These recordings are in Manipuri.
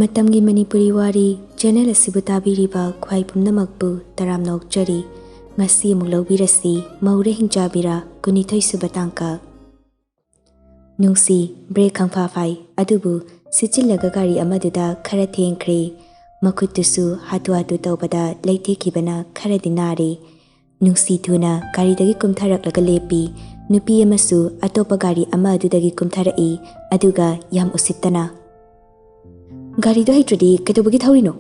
Matamgi Manipuri Wari channel asibu tabiriba khwai pumnamakpu taramnok chari ngasi amuk laubirasi Moura Hingchabira Nungcthoi subatangka Nungsi break khangpha phai adubu sichillaga gari amaduda khara thengkhre makhutusu hatu hatu tawbada leithekibana khara dinari Nungsi thuna gari dagi kumtharaklaga lepi nupi amasu atopa gari ama adudagi kumtharai aduga yam usiptana Gari do hitradi ketubagi thaurino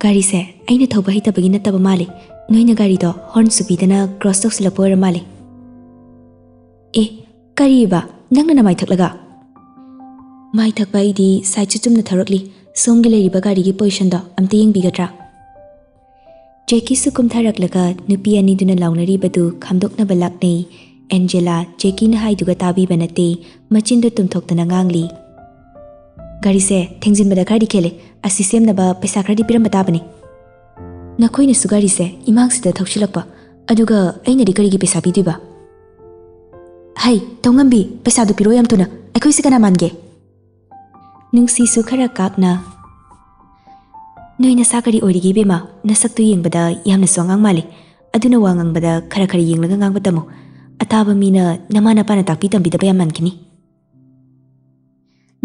Gari se aina thauba hitabagi nataba male noina gari do horn subidana cross talk silapora male Gari ba nangna na mai thaklaga mai thakba idi sai chuchumna tharakli somgi leiriba gari gi position do amte yengbigadra Jackie su kumtharaklaga nupi ani duna launari badu khamdokna balaknei Angela Jackie na haiduga tabi banate machindu tumthoktana ngangli Gari se thengjin bada khadi khele asi semnaba paisa khadi piramba tabani Nakhoi na su gari se imang sida thokchilakpa aduga aina ri gari gi paisa bidiba Hai tongambi paisa du piro yam tuna akhoi se kana mange Nungsi su khara kakna Noina sakari origi bema nasaktu yengbada yamna songang male aduna wangang bada khara khari yenglaga ngang batamo ataba mina namana pana takpi tambi da bayam mankini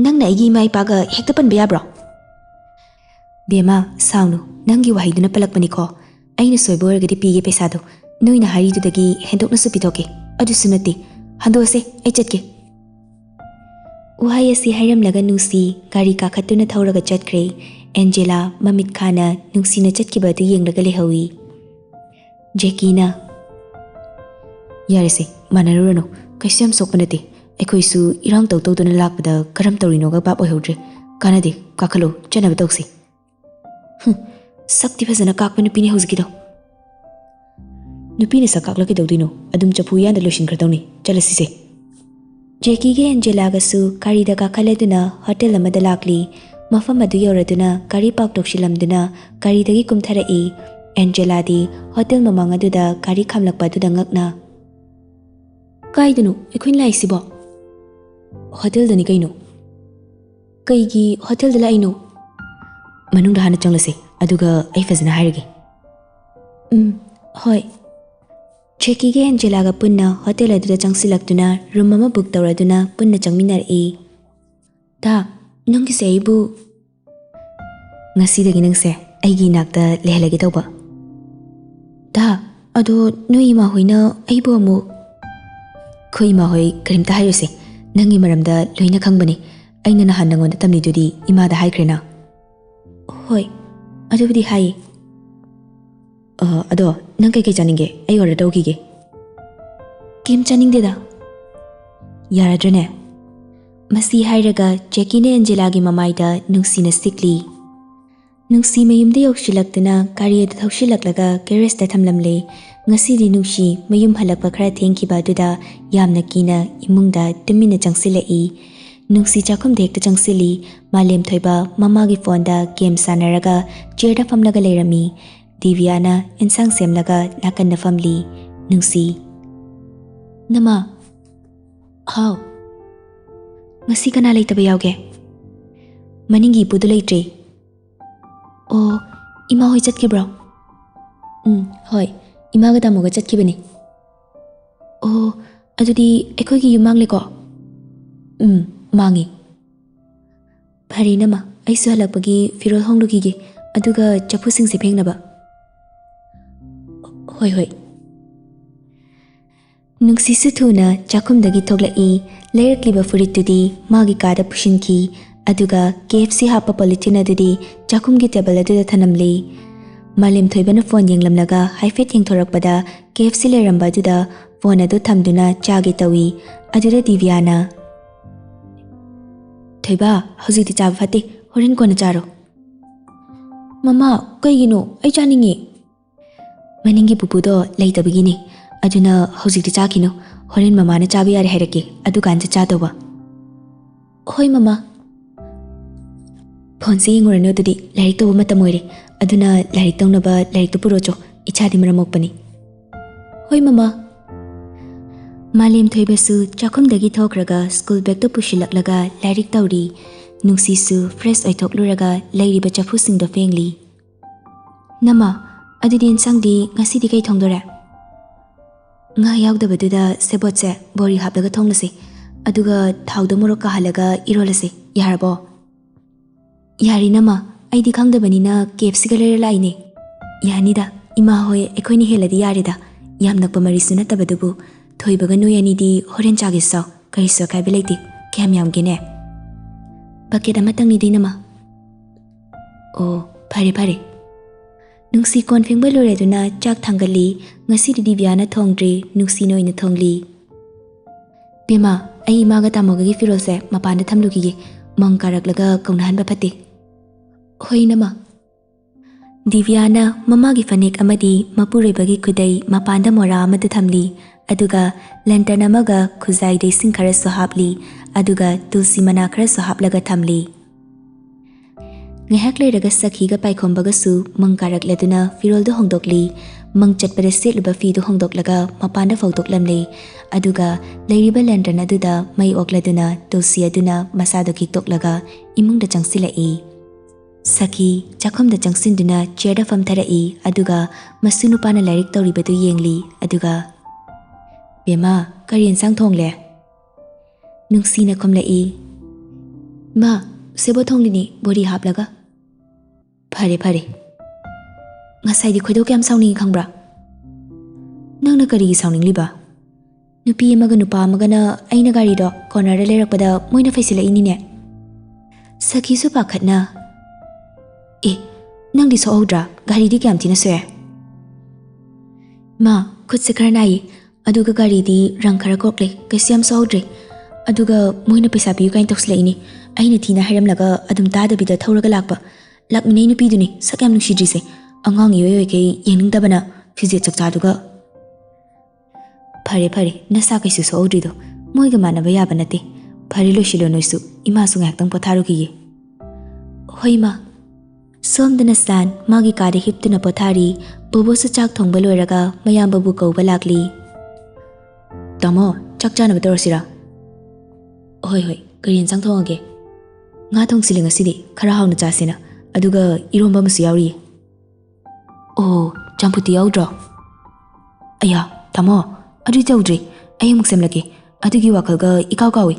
Nangna aigi mai paga hekta pan biya bro Bema saunu nangi wahiduna palakpani ko aina soibo orgadi pige pesado noina haridu dagi hendokna su pitoke adu sunati hando se ai chatke Wahai asi hairam laga Nungsi gari ka khatuna thauraga chatkre Angela mamit khana Nungsi na chatkiba du yenglaga lehawi Jackie na Yarese manarurano kaisam sokpanate Ekoi su irang tau tau duna lakpada karam taurino ga bab oihodre kanade kakhalo chanaba tausi sakti phazana kakpa nupi ni hozgido nupi ne sakakla ke daudino adum chapu yanda loshin khardawni chalasi se Jackie ge Angela ga su kari da kakhaleduna hotel amada lakli mafam adu yoraduna kari pak tokshilamduna kari dagi kumtharai Angela di hotel mamang aduda kari khamlakpa aduda ngakna kaidunu ekhoin laisibo Hotel dani kaino Kaigi hotel dala aino Manungda hana changlase aduga ai fazana hairage Hoi Jackie ge Angela ga punna hotel aduda changsilaktuna room ama book tawraduna punna changminar e Ta nanggi se ibu Ngasi dagi nangse aigi nakta lehalage tawba Ta ado noi ma hoina aibu amu Khoi ma hoi karimta hairose Nangi maramda loina khangbani aina na hanangon tamni dudi imada haikrena Hoi adubudi hai ado nang kai chaninge ai order tawkige Kim chaningde da Yaradrene Masi hairaga Jackie ne Angela gi mamaida Nungsi na sikli Nungsi mayumde yokshilaktuna kariyada thaushilaklaga garage da thamlamle ngasi di Nungsi mayum halakpa khara thengkiba duda yamna kina imungda tumina changsilai Nungsi chakhum dekta changsili malem thoiba mama gi phone da game sanaraga chair famlaga leirami Divyana insang semlaga nakan na family Nungsi Nama How Ngasi kana leitaba yauge Maningi pudu leitre Oh ima hoi chatkibro Hoi Imaga tamuga chatkibani Oh adudi ekhoigi yumang leko mangi Phari nama aisu halakpagi firol hongdugige aduga chapu sing se phengnaba Hoi Nungsi su thuna chakhumdagi thoglai leirakliba furitudi magi kada pushinki aduga KFC hapa politina dudi chakhumgi table aduda thanamle Malim thoibana phone yenglamnaga haifet yengthorakpada KFC leramba aduda phone adu thamduna chage tawi aduda Divyana Thoiba hojiti chaba phate horen kona charo Mama kaigino ai chaningi Maningi pupudo leitabigini aduna hojiti chakino horen mama na chabi yare hairake adu kanja chatoba Hoi mama Phone se yengurano dudi larik toba matamoire aduna larik tongnaba larik to purocho ichadi maramokpani Hoi mama Malim thoibasu chakhumdagi thokraga school bag to pushilaklaga lairik tauri Nungsisu fresh oithokluраga leiriba chafusingdo fengli. Nama adudi insangdi ngasidi kai thongdore. Nga yaudabadуда sebotse bori hapdaga thonglase aduga thauda morok kahalaga irolase yarabo. Yari nama aidi khangdabanina KFC ga lera laine. Yanida ima hoy ekoini heladi yarida yamnak pamarisu natabadubu thoibaga noyanidi horen chagisaw kariso kaibeleti kem yamgene. Bucket amatang ni dinama. Oh, pare. Nungsi kon fengba loreduna chak thangali ngasi di biana thongdri nungsi noina thongli. Bema ai maga tamoga gi firose mapanda thamlugi mang karaklaga kaunhan ba phate. Hoi nama. Divyana mamagi fanek amadi mapurebagi kudai mapanda mora amada thamli aduga lantern amaga khuzai de sing khara sohapli aduga tulsi mana khara sohaplaga thamli. Ngahak leiraga sakhiga paikhombaga su mangkarak leduna firoldo hongdokli mangchatpada setluba fidu hongdoklaga mapanda fawdoklamle aduga leiriba lantern aduda mai okladuna tulsi aduna masado khiktoklaga imungda changsilai. Sakhi chakhomda changsinduna chairda famtharai aduga masunupana lairik tawribadu yengli aduga Bema karin sang thongle. Nungsina khomlai. Ma sebo thonglini bori haplaga. Pare. Ngasai di khoido kyam sawning khangbra. Nangna kari sawning liba. Nupi amaga nupa amaga na aina gari do corner da lerakpada moina faisila inine. Sakhi su pakhatna. Nang di soodra gari di kyam tina soe. Ma khut se karnai aduga gari di rang khara kokle kasyam soodre. Aduga moina paisa piyu kain toksla ini. Aina thina haramlaga adum tada bida thauraga lakpa. Lakminai nupi duni sakyam nungsidrise. Angang yoy kay yeningdabana fizit chakchaduga. Pare nasa kaisu soodrido. Moiga manaba yaba nate. Pare lo shilo noisu ima su ngaktang potharugi. Hoi ma. Somdana san magi kade hiptuna pothari bobo su chak thongba loiraga mayam babu kauba lakli. Tamo chak chana batorasira. Hoi karin sang thongage. Nga thong siling asidi khara hauna chasina aduga iromba masu yauri. Oh, champuti yaudro. Aya, tamo adu chaudri ay muksemlake adugi wakalga ikaw kawi.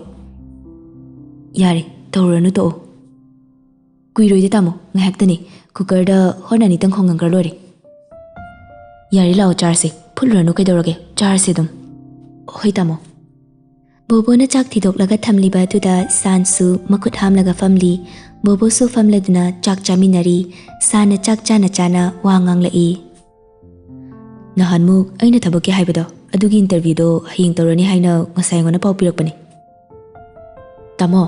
Yare tawranu to. Kuiroi de tamo ngahaktani cooker da honani tang khongang karlori. Yari lao charse phulranu kaidorage charse dum. Hoi tamo. Bobo na chak thidoklaga thamliba tuda sansu makut hamlaga famli bobo su famladuna chak chaminari sana chak chana wangang lai. Nahanmu aina thabaki haibado adugi interview do haying torani haina ngasai ngona pau pirakpani. Tamo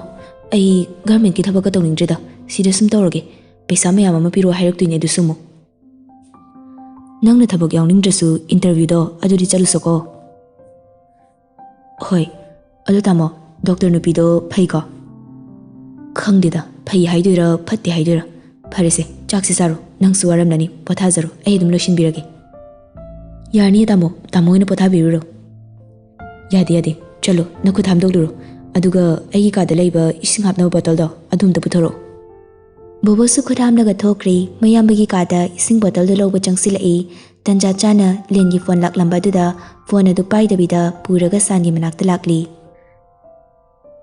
ai government ki thabaka tawningreda sida sum tawrage paisa mayam ama piro hairaktuine du sumu. Nangna thabak yawningdrasu interview do aduri chalusoko. Hoi adu tamo doctor nupi do phai ko. Khangdida phai haidoira phatti haidoira pharese chakse saru nang suwaram nani pothajaru ai dum loshin birage. Yarni tamo ina pothabiruro. Yade chalo naku thamdokduro aduga ai ka da leiba ising hapna bottle do adum da puthoro. Bobo su khuthamlaga thokri mayambagi ka da ising bottle do loba changsilai tanja chana lengi phone laklamba duda phone adu paidabida puraga sangi manakta lakli.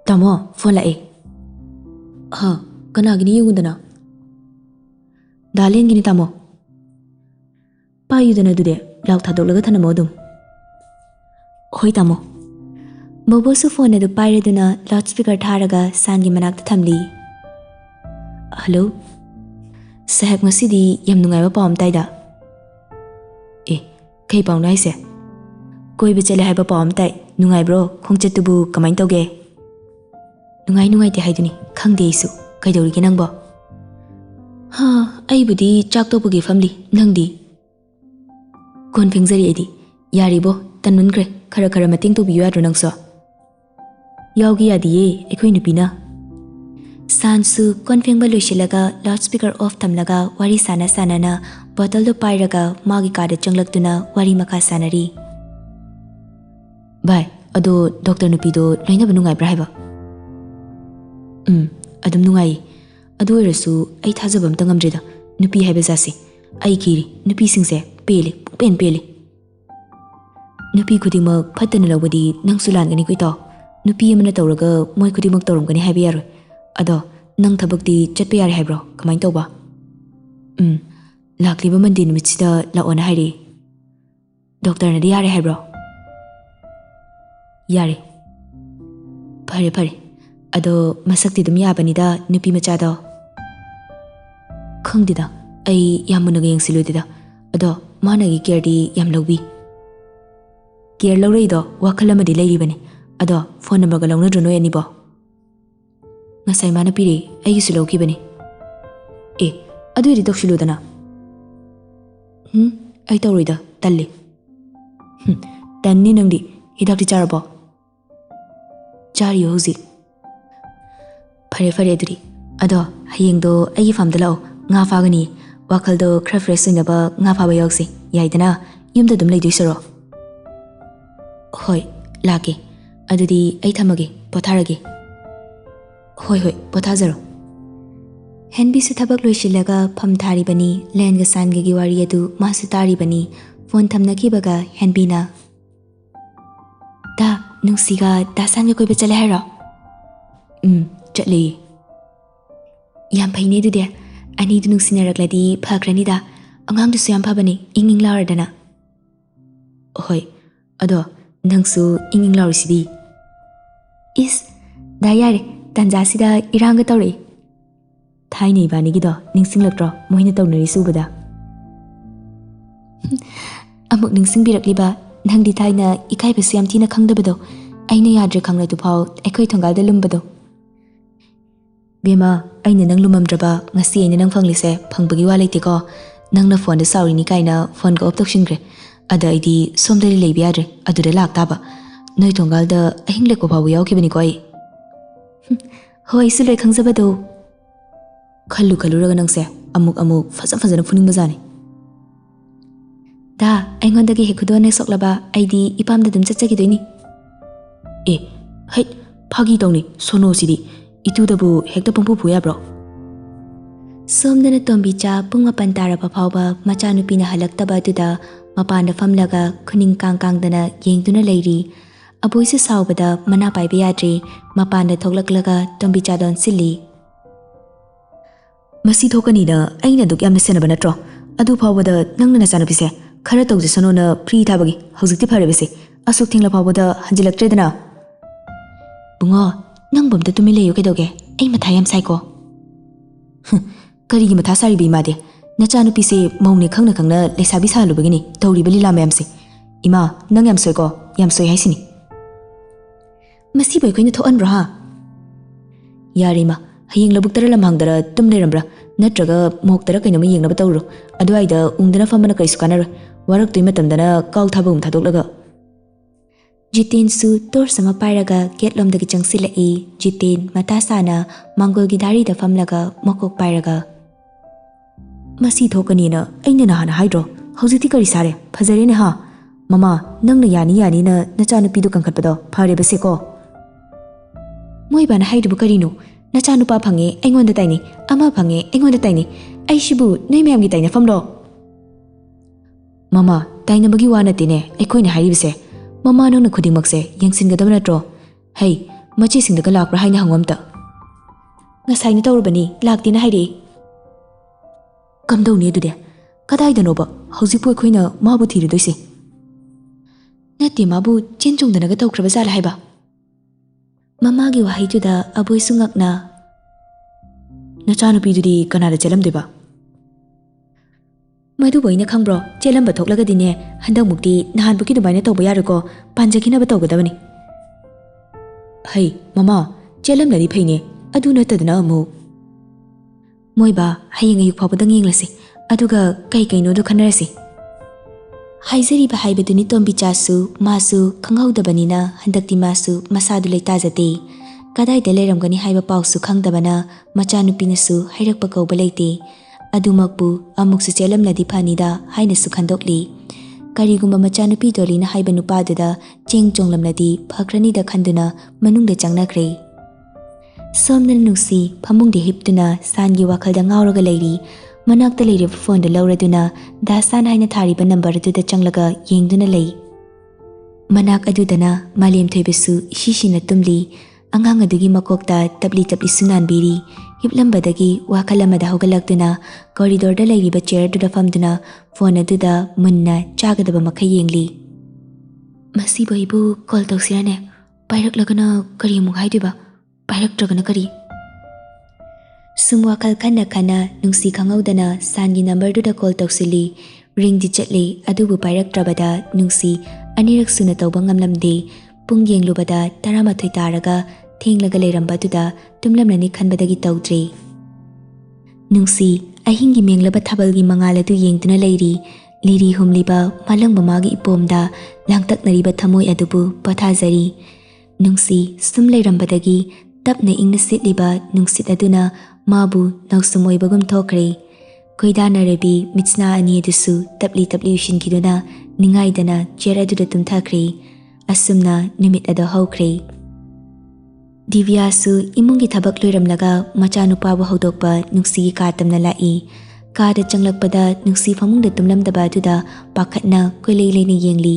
Tamo phone lai. Ha kanagini yugundana. Dalen gini tamo. Payudana dude lauk thadolaga thana modum. Hoi tamo. Bobo su phone adu pairaduna loudspeaker tharaga sangi manakta thamli. Hello. Sahab ngasidi yam nungaiba pawam taida. Kai paw nai se. Koi bi chele haiba pawam tai nungai bro khongchetubu kamain toge. Nungai te haiduni khangde isu kaidori ki nangbo. Ha ai budi chak topugi family nangdi. Kon phengzari edi yaribo tanmun kre khara mating to biyu adro nangso. Yaugi adiye ekhoi nupina. Sansu kon phengba loisilaga loudspeaker off thamlaga wari sana na bottle do pairaga magi kada changlaktuna wari makha sanari. Bye ado doctor nupi do loina banungai bra haiba. ꯑꯗꯨꯝ ꯅꯨꯡꯉꯥꯏꯌꯦ ꯑꯗꯨ ꯑꯣꯏꯔꯁꯨ ꯑꯩ ꯊꯥꯖꯕ ꯑꯝꯇ ꯉꯝꯗ꯭ꯔꯦꯗ ꯅꯨꯄꯤ ꯍꯥꯏꯕ ꯖꯥꯠꯁꯦ ꯑꯩ ꯀꯤꯔꯤ ꯅꯨꯄꯤꯁꯤꯡꯁꯦ ꯄꯦꯜꯂꯤ ꯄꯨꯡꯄꯦꯟ ꯄꯦꯜꯂꯤ ꯅꯨꯄꯤ ꯈꯨꯗꯤꯡꯃꯛ ꯐꯠꯇꯅ ꯂꯧꯕꯗꯤ ꯅꯪꯁꯨ ꯂꯥꯟꯒꯅꯤꯀꯣ ꯏꯇꯥꯎ ꯅꯨꯄꯤ ꯑꯃꯅ ꯇꯧꯔꯒ ꯃꯣꯏ ꯈꯨꯗꯤꯡꯃꯛ ꯇꯧꯔꯝꯒꯅꯤ ꯍꯥꯏꯕ ꯌꯥꯔꯣꯏ ꯑꯗꯣ ꯅꯪ ꯊꯕꯛꯇꯤ ꯆꯠꯄ ꯌꯥꯔꯦ ꯍꯥꯏꯕ꯭ꯔꯣ ꯀꯃꯥꯏꯅ ꯇꯧꯕ ꯂꯥꯛꯂꯤꯕ ꯃꯟꯗꯦ ꯅꯨꯃꯤꯠꯁꯤꯗ ꯂꯥꯛꯑꯣꯅ ꯍꯥꯏꯔꯛꯏ ꯗꯣꯛꯇꯔꯅꯗꯤ ꯌꯥꯔꯦ ꯍꯥꯏꯕ꯭ꯔꯣ ꯌꯥꯔꯦ ꯐꯔꯦ ꯐꯔꯦ ꯑꯗꯣ ꯃꯁꯛꯇꯤ ꯑꯗꯨꯝ ꯌꯥꯕꯅꯤꯗ ꯅꯨꯄꯤ ꯃꯆꯥꯗꯣ ꯈꯪꯗꯦꯗ ꯑꯩ ꯌꯥꯝ ꯃꯨꯟꯅꯒ ꯌꯦꯡꯁꯤꯜꯂꯨꯗꯦꯗ ꯑꯗꯣ ꯃꯥꯅꯒꯤ ꯀꯦꯌꯔꯗꯤ ꯌꯥꯝ ꯂꯧꯕꯤ ꯀꯦꯌꯔ ꯂꯧꯔꯛꯏꯗꯣ ꯋꯥꯈꯜ ꯑꯃꯗꯤ ꯂꯩꯔꯤꯕꯅꯤ ꯑꯗꯣ ꯐꯣꯟ ꯅꯝꯕꯔꯒ ꯂꯧꯅꯗ꯭ꯔꯣ ꯅꯣꯏ ꯑꯅꯤꯕꯣ ꯉꯁꯥꯏ ꯃꯥꯅ ꯄꯤꯔꯛꯏ ꯑꯩꯒꯤꯁꯨ ꯂꯧꯈꯤꯕꯅꯤ ꯑꯗꯨꯏꯗꯤ ꯇꯧꯁꯤꯜꯂꯨꯗꯅ ꯑꯩ ꯇꯧꯔꯣꯏꯗ ꯇꯜꯂꯤ ꯇꯟꯅꯤ ꯅꯪꯗꯤ ꯍꯤꯗꯥꯛꯇꯤ ꯆꯥꯔꯕꯣ ꯆꯥꯔꯤꯌꯣ ꯍꯧꯖꯤꯛ ꯐꯔꯦ ꯐꯔꯦ ꯑꯗꯨꯗꯤ ꯑꯗꯣ ꯍꯌꯦꯡꯗꯣ ꯑꯩꯒꯤ ꯐꯥꯔꯝꯗ ꯂꯥꯛꯑꯣ ꯉꯥ ꯐꯥꯒꯅꯤ ꯋꯥꯈꯜꯗꯣ ꯈꯔ ꯐ꯭ꯔꯦꯁ ꯑꯣꯏꯅꯕ ꯉꯥ ꯐꯥꯕ ꯌꯥꯎꯁꯤ ꯌꯥꯏꯗꯅ ꯌꯨꯝꯗ ꯑꯗꯨꯝ ꯂꯩꯗꯣꯏ ꯁꯔꯣ ꯍꯣꯏ ꯂꯥꯛꯀꯦ ꯑꯗꯨꯗꯤ ꯑꯩ ꯊꯝꯃꯒꯦ ꯄꯣꯊꯥꯔꯒꯦ ꯍꯣꯏ ꯍꯣꯏ ꯄꯣꯊꯥꯖꯔꯣ ꯍꯦꯟꯕꯤꯁꯨ ꯊꯕꯛ ꯂꯣꯏꯁꯤꯜꯂꯒ ꯐꯝ ꯊꯥꯔꯤꯕꯅꯤ ꯂꯦꯟꯒ ꯁꯥꯟꯒꯒꯤ ꯋꯥꯔꯤ ꯑꯗꯨ ꯃꯥꯁꯨ ꯇꯥꯔꯤꯕꯅꯤ ꯐꯣꯟ ꯊꯝꯅꯈꯤꯕꯒ ꯍꯦꯟꯕꯤꯅ ꯗꯥ ꯅꯨꯡꯁꯤꯒ ꯗꯥ ꯁꯥꯟꯒ ꯀꯣꯏꯕ ꯆꯠꯂꯦ ꯍꯥꯏꯔꯣ ꯆꯠꯂꯦ ꯌꯥꯝ ꯐꯩꯅꯦ ꯑꯗꯨꯗꯤ ꯑꯅꯤꯗꯨ ꯅꯨꯡꯁꯤꯅꯔꯛꯂꯗꯤ ꯐꯈ꯭ꯔꯅꯤꯗ ꯑꯉꯥꯡꯗꯨꯁꯨ ꯌꯥꯝ ꯐꯕꯅꯤ ꯏꯪ ꯂꯥꯎꯔꯗꯅ ꯍꯣꯏ ꯑꯗꯣ ꯅꯪꯁꯨ ꯏꯪ ꯂꯥꯎꯔꯤꯁꯤꯗꯤ ꯏꯁ ꯗꯥ ꯌꯥꯔꯦ ꯇꯟꯖꯥꯁꯤꯗ ꯏꯔꯥꯡꯒ ꯇꯧꯔꯛꯏ ꯊꯥꯏꯅ ꯏꯕꯥꯅꯤꯒꯤꯗꯣ ꯅꯤꯡꯁꯤꯡꯂꯛꯇ꯭ꯔꯣ ꯃꯣꯏꯅ ꯇꯧꯅꯔꯤꯁꯤ ꯎꯕꯗ ꯑꯃꯨꯛ ꯅꯤꯡꯁꯤꯡꯕꯤꯔꯛꯂꯤꯕ ꯅꯪꯗꯤ ꯊꯥꯏꯅ ꯏꯀꯥꯏꯕꯁꯨ ꯌꯥꯝ ꯊꯤꯅ ꯈꯪꯗꯕꯗꯣ ꯑꯩꯅ ꯌꯥꯗ꯭ꯔꯦ ꯈꯪꯂꯗꯨꯐꯥꯎ ꯑꯩꯈꯣꯏ ꯊꯣꯡꯒꯥꯜꯗ ꯂꯨꯝꯕꯗꯣ ꯕꯦꯃꯥ ꯑꯩꯅ ꯅꯪ ꯂꯨꯃꯝꯗ꯭ꯔꯕ ꯉꯁꯤ ꯑꯩꯅ ꯅꯪ ꯐꯪꯂꯤꯁꯦ ꯐꯪꯕꯒꯤ ꯋꯥ ꯂꯩꯇꯦꯀꯣ ꯅꯪꯅ ꯐꯣꯟꯗ ꯁꯥꯎꯔꯤꯅꯤ ꯀꯥꯏꯅ ꯐꯣꯟꯒ ꯑꯣꯐ ꯇꯧꯁꯤꯟꯈ꯭ꯔꯦ ꯑꯗ ꯑꯩꯗꯤ ꯁꯣꯝꯗꯗꯤ ꯂꯩꯕ ꯌꯥꯗ꯭ꯔꯦ ꯑꯗꯨꯗ ꯂꯥꯛꯇꯥꯕ ꯅꯣꯏ ꯊꯣꯡꯒꯥꯜꯗ ꯑꯍꯤꯡ ꯂꯦꯛꯄ ꯐꯥꯎꯕ ꯌꯥꯎꯈꯤꯕꯅꯤꯀꯣ ꯑꯩ ꯍꯣꯏ ꯑꯩꯁꯨ ꯂꯣꯏ ꯈꯪꯖꯕꯗꯣ ꯈꯜꯂꯨꯔꯒ ꯅꯪꯁꯦ ꯑꯃꯨꯛ ꯐꯖꯅ ꯐꯨꯅꯤꯡꯕꯖꯥꯠꯅꯤ ꯗꯥ ꯑꯩꯉꯣꯟꯗꯒꯤ ꯍꯦꯛ ꯈꯨꯗꯣꯟꯅ ꯁꯣꯛꯂꯕ ꯑꯩꯗꯤ ꯏꯄꯥꯝꯗ ꯑꯗꯨꯝ ꯆꯠꯆꯈꯤꯗꯣꯏꯅꯤ ꯍꯩꯠ ꯐꯥꯒꯤ ꯇꯧꯅꯤ ꯁꯣꯅꯣꯁꯤꯗꯤ ꯏꯇꯨꯗꯕꯨ ꯍꯦꯛꯇ ꯄꯪꯐꯨ ꯌꯥꯕ꯭ꯔꯣ ꯁꯣꯝꯗꯅ ꯇꯣꯝꯕꯤꯆꯥ ꯄꯨꯡ 9 ꯇꯥꯔꯕ ꯐꯥꯎꯕ ꯃꯆꯥꯅꯨꯄꯤꯅ ꯍꯜꯂꯛꯇꯕ ꯑꯗꯨꯗ ꯃꯄꯥꯟꯗ ꯐꯝꯂꯒ ꯈꯨꯅꯤꯡ ꯀꯥꯡꯗꯅ ꯌꯦꯡꯗꯨꯅ ꯂꯩꯔꯤ ꯑꯕꯣꯏꯁꯨ ꯁꯥꯎꯕꯗ ꯃꯅꯥ ꯄꯥꯏꯕ ꯌꯥꯗ꯭ꯔꯦ ꯃꯄꯥꯟꯗ ꯊꯣꯛꯂꯛꯂꯒ ꯇꯣꯝꯕꯤꯆꯥꯗ ꯑꯣꯟꯁꯤꯜꯂꯤ ꯃꯁꯤ ꯊꯣꯛꯀꯅꯤꯅ ꯑꯩꯅ ꯑꯗꯨꯛ ꯌꯥꯝꯅ ꯁꯦꯟꯅꯕ ꯅꯠꯇ꯭ꯔꯣ ꯑꯗꯨ ꯐꯥꯎꯕꯗ ꯅꯪꯅ ꯅꯆꯥꯅꯨꯄꯤꯁꯦ ꯈꯔ ꯇꯧꯖꯁꯅꯣꯅ ꯐ꯭ꯔꯤ ꯊꯥꯕꯒꯤ ꯍꯧꯖꯤꯛꯇꯤ ꯐꯔꯦꯕꯁꯦ ꯑꯁꯨꯛ ꯊꯦꯡꯂ ꯐꯥꯎꯕꯗ ꯍꯟꯖꯤꯜꯂꯛꯇ꯭ꯔꯦꯗꯅ ꯕꯨꯡꯉꯣ ꯅꯪꯕꯨ ꯑꯝꯇ ꯇꯨꯃꯤꯟ ꯂꯩꯌꯨ ꯀꯩꯗꯧꯒꯦ ꯑꯩ ꯃꯊꯥ ꯌꯥꯝ ꯁꯥꯏꯀꯣ ꯀꯔꯤꯒꯤ ꯃꯊꯥ ꯁꯥꯔꯤꯕ ꯏꯃꯥꯗꯤ ꯅꯆꯥꯅꯨꯄꯤꯁꯦ ꯃꯧꯅꯦ ꯈꯪꯅ ꯂꯩꯁꯥꯕꯤ ꯁꯥꯍꯜꯂꯨꯕꯒꯤꯅꯤ ꯇꯧꯔꯤꯕ ꯂꯤꯂꯥ ꯃꯌꯥꯝꯁꯦ ꯏꯃꯥ ꯅꯪ ꯌꯥꯝ ꯁꯣꯏꯀꯣ ꯌꯥꯝ ꯁꯣꯏ ꯍꯥꯏꯁꯤꯅꯤ ꯃꯁꯤꯕꯨ ꯑꯩꯈꯣꯏꯅ ꯊꯣꯛꯍꯟꯕ꯭ꯔꯣ ꯌꯥꯔꯦ ꯏꯃꯥ ꯍꯌꯦꯡ ꯂꯧꯕꯨꯛꯇꯔ ꯂꯝꯍꯥꯡꯗꯔ ꯇꯨꯝ ꯂꯩꯔꯝꯕ꯭ꯔꯥ ꯅꯠꯇ꯭ꯔꯒ ꯃꯣꯛꯇꯔ ꯀꯩꯅꯣꯝꯃ ꯌꯦꯡꯅꯕ ꯇꯧꯔꯣ ꯑꯗꯨꯋꯥꯏꯗ ꯎꯪꯗꯅ ꯐꯝꯕꯅ ꯀꯔꯤꯁꯨ ꯀꯥꯟꯅꯔꯣꯏ ꯋꯥꯔꯛꯇꯣꯏ ꯃꯇꯝꯗꯅ ꯀꯥꯎ ꯊꯥꯕꯒꯨꯝ ꯊꯥꯗꯣꯛꯂꯒ ꯖꯤꯇꯦꯟꯁꯨ ꯇꯣꯔꯆ ꯑꯃ ꯄꯥꯏꯔꯒ ꯒꯦꯠꯂꯣꯝꯗꯒꯤ ꯆꯪꯁꯤꯜꯂꯛꯏ ꯖꯤꯇꯦꯟ ꯃꯇꯥ ꯁꯥꯅ ꯃꯥꯡꯒꯣꯜꯒꯤ ꯗꯥꯔꯤꯗ ꯐꯝꯂꯒ ꯃꯀꯣꯛ ꯄꯥꯏꯔꯒ ꯃꯁꯤ ꯊꯣꯛꯀꯅꯤꯅ ꯑꯩꯅ ꯅꯍꯥꯟ ꯍꯥꯏꯗ꯭ꯔꯣ ꯍꯧꯖꯤꯛꯇꯤ ꯀꯔꯤ ꯁꯥꯔꯦ ꯐꯖꯔꯦꯅꯦ ꯃꯃꯥ ꯅꯪꯅ ꯌꯥꯅꯤꯅ ꯅꯆꯥꯅꯨꯄꯤꯗꯨ ꯀꯟꯈꯠꯄꯗꯣ ꯐꯔꯦꯕꯁꯦꯀꯣ ꯃꯣꯏꯕꯥꯅ ꯍꯥꯏꯗꯨꯕꯨ ꯀꯔꯤꯅꯣ ꯅꯆꯥꯅꯨꯄꯥ ꯐꯪꯉꯦ ꯑꯩꯉꯣꯟꯗ ꯇꯥꯏꯅꯩ ꯑꯃ ꯐꯪꯉꯦ ꯑꯩꯉꯣꯟꯗ ꯇꯥꯏꯅꯩ ꯑꯩꯁꯤꯕꯨ ꯅꯣꯏ ꯃꯌꯥꯝꯒꯤ ꯇꯥꯏꯅꯐꯝꯂꯣ ꯃꯃꯥ ꯇꯥꯏꯅꯕꯒꯤ ꯋꯥ ꯅꯠꯇꯦꯅꯦ ꯑꯩꯈꯣꯏꯅ ꯍꯥꯏꯔꯤꯕꯁꯦ ꯃꯃꯥ ꯅꯪꯅ ꯈꯨꯗꯤꯡꯃꯛꯁꯦ ꯌꯦꯡꯁꯤꯟꯒꯗꯕ ꯅꯠꯇ꯭ꯔꯣ ꯍꯩ ꯃꯆꯦꯁꯤꯡꯗꯒ ꯂꯥꯛꯄ꯭ꯔꯥ ꯍꯥꯏꯅ ꯍꯪꯉꯣ ꯑꯝꯇ ꯉꯁꯥꯏꯅ ꯇꯧꯔꯕꯅꯤ ꯂꯥꯛꯇꯦꯅ ꯍꯥꯏꯔꯛꯏ ꯀꯝꯗꯧꯅꯤ ꯑꯗꯨꯗꯤ ꯀꯗꯥꯏꯗꯅꯣꯕ ꯍꯧꯖꯤꯛꯄꯨ ꯑꯩꯈꯣꯏꯅ ꯃꯥꯕꯨ ꯊꯤꯔꯨꯗꯣꯏꯁꯦ ꯅꯠꯇꯦ ꯃꯥꯕꯨ ꯆꯦꯟ ꯆꯣꯡꯗꯅꯒ ꯇꯧꯈ꯭ꯔꯕ ꯖꯥꯠꯂ ꯍꯥꯏꯕ ꯃꯃꯥꯒꯤ ꯋꯥꯍꯩꯗꯨꯗ ꯑꯕꯣꯏꯁꯨ ꯉꯛꯅ ꯅꯆꯥꯅꯨꯄꯤꯗꯨꯗꯤ ꯀꯅꯥꯗ ꯆꯦꯜꯂꯝꯗꯣꯏꯕ ꯃꯗꯨꯕꯨ ꯑꯩꯅ ꯈꯪꯕ꯭ꯔꯣ ꯆꯦꯜꯂꯝꯕ ꯊꯣꯛꯂꯒꯗꯤꯅꯦ ꯍꯟꯗꯛꯃꯨꯛꯇꯤ ꯅꯍꯥꯟꯕꯨꯛꯀꯤ ꯑꯗꯨꯃꯥꯏꯅ ꯇꯧꯕ ꯌꯥꯔꯣꯏꯀꯣ ꯄꯥꯟꯖꯈꯤꯅꯕ ꯇꯧꯒꯗꯕꯅꯤ ꯍꯩ ꯃꯃꯥ ꯆꯦꯜꯂꯝꯂꯗꯤ ꯐꯩꯅꯦ ꯑꯗꯨ ꯅꯠꯇꯗꯅ ꯑꯃꯨꯛ ꯃꯣꯏꯕꯥ ꯍꯌꯦꯡ ꯑꯌꯨꯛ ꯐꯥꯎꯕꯗꯪ ꯌꯦꯡꯂꯁꯤ ꯑꯗꯨꯒ ꯀꯩꯅꯣꯗꯣ ꯈꯟꯅꯔꯁꯤ ꯍꯥꯏꯖꯔꯤꯕ ꯍꯥꯏꯕꯗꯨꯅꯤ ꯇꯣꯝꯕꯤꯆꯥꯁꯨ ꯃꯥꯁꯨ ꯈꯪꯍꯧꯗꯕꯅꯤꯅ ꯍꯟꯗꯛꯇꯤ ꯃꯥꯁꯨ ꯃꯁꯥꯗꯨ ꯂꯩꯇꯥꯖꯗꯦ ꯀꯗꯥꯏꯗ ꯂꯩꯔꯝꯒꯅꯤ ꯍꯥꯏꯕ ꯄꯥꯎꯁꯨ ꯈꯪꯗꯕꯅ ꯃꯆꯥꯅꯨꯄꯤꯅꯁꯨ ꯍꯥꯏꯔꯛꯄ ꯀꯧꯕ ꯂꯩꯇꯦ ꯑꯗꯨꯃꯛꯄꯨ ꯑꯃꯨꯛꯁꯨ ꯆꯦꯜꯂꯝꯂꯗꯤ ꯐꯅꯤꯗ ꯍꯥꯏꯅꯁꯨ ꯈꯟꯗꯣꯛꯂꯤ ꯀꯔꯤꯒꯨꯝꯕ ꯃꯆꯥꯅꯨꯄꯤ ꯗꯣꯂꯤꯅ ꯍꯥꯏꯕ ꯅꯨꯄꯥꯗꯨꯗ ꯆꯦꯡ ꯆꯣꯡꯂꯝꯂꯗꯤ ꯐꯈ꯭ꯔꯅꯤꯗ ꯈꯟꯗꯨꯅ ꯃꯅꯨꯡꯗ ꯆꯪꯅꯈ꯭ꯔꯦ Somdana Nungsi phamungda hiptuna Sangi wakhalda ngauraga leiri manakta leirib phone da lauraduna Dasan haina thariba number aduda changlaga yengduna lei. Manak adudana Matamthoibasu ishishina tumli angang adugi makokta tabli sunanbiri hiplambadagi wakalamada hogalakduna corridorda leiriba chair aduda famduna phone aduda munna chagadaba makhai yengli. Masiba ibu call tawsirane pailaklagana kari amuk haidiba pailaktagana kari. Sum wakal khana Nungsi khangaudana Sangi number duda call tawsili ring di chatli adubu pailaktrabada Nungsi anirak suna tawba ngamlamde pung yenglubada 12 taraga thenglaga leirambaduna tumlamnani khanbadagi tawdre. Nungsi ahingi menglaba thabalgi mangaladu yengduna leiri liri humliba malangba magi ipomda langtaknariba thamoi adubu pathajari. Nungsi sum leirambadagi tapna ingna sitliba nungsit aduna mabu nausumoibagum thokre. Koidanarabi mitsna ani adusu tapli ushinkiduna ningaidana chair aduda tumthakre. Asumna numit ado haukre. Divyasu imungi thabak loiramlaga machanupabu hodokpa Nungsi ka tamna lai. Kada changlakpada Nungsi famungda tumlamdaba aduda pakhatna koilei yengli.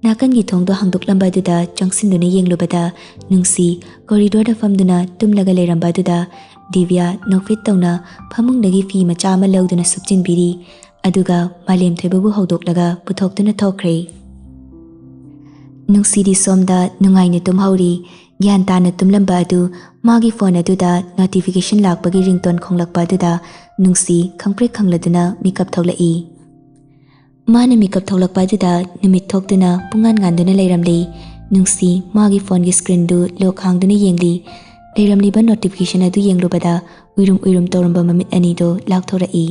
Nakangi thongdo hangdoklamba aduda changsinduna yenglubada Nungsi corridorda famduna tumlaga leiramba aduda Divya nofit tawna famungdagi fi macha ama lauduna supchinbiri aduga Matamthoibabu hodoklaga puthoktuna thokre. Nungsidi somda nungaina tumhauri gyan tana tumlamba adu magi phone aduda notification lakpagi ringtone khonglakpa aduda Nungsi khangpre khangladuna mikap tholai. Mana mikap tholakpa aduda numit thoktuna pungan nganduna leiramli. Nungsi magi phone gi screen du lok hangduna yengli. Leiramliba notification adu yenglubada uirum tawramba mamit ani do lakthorai.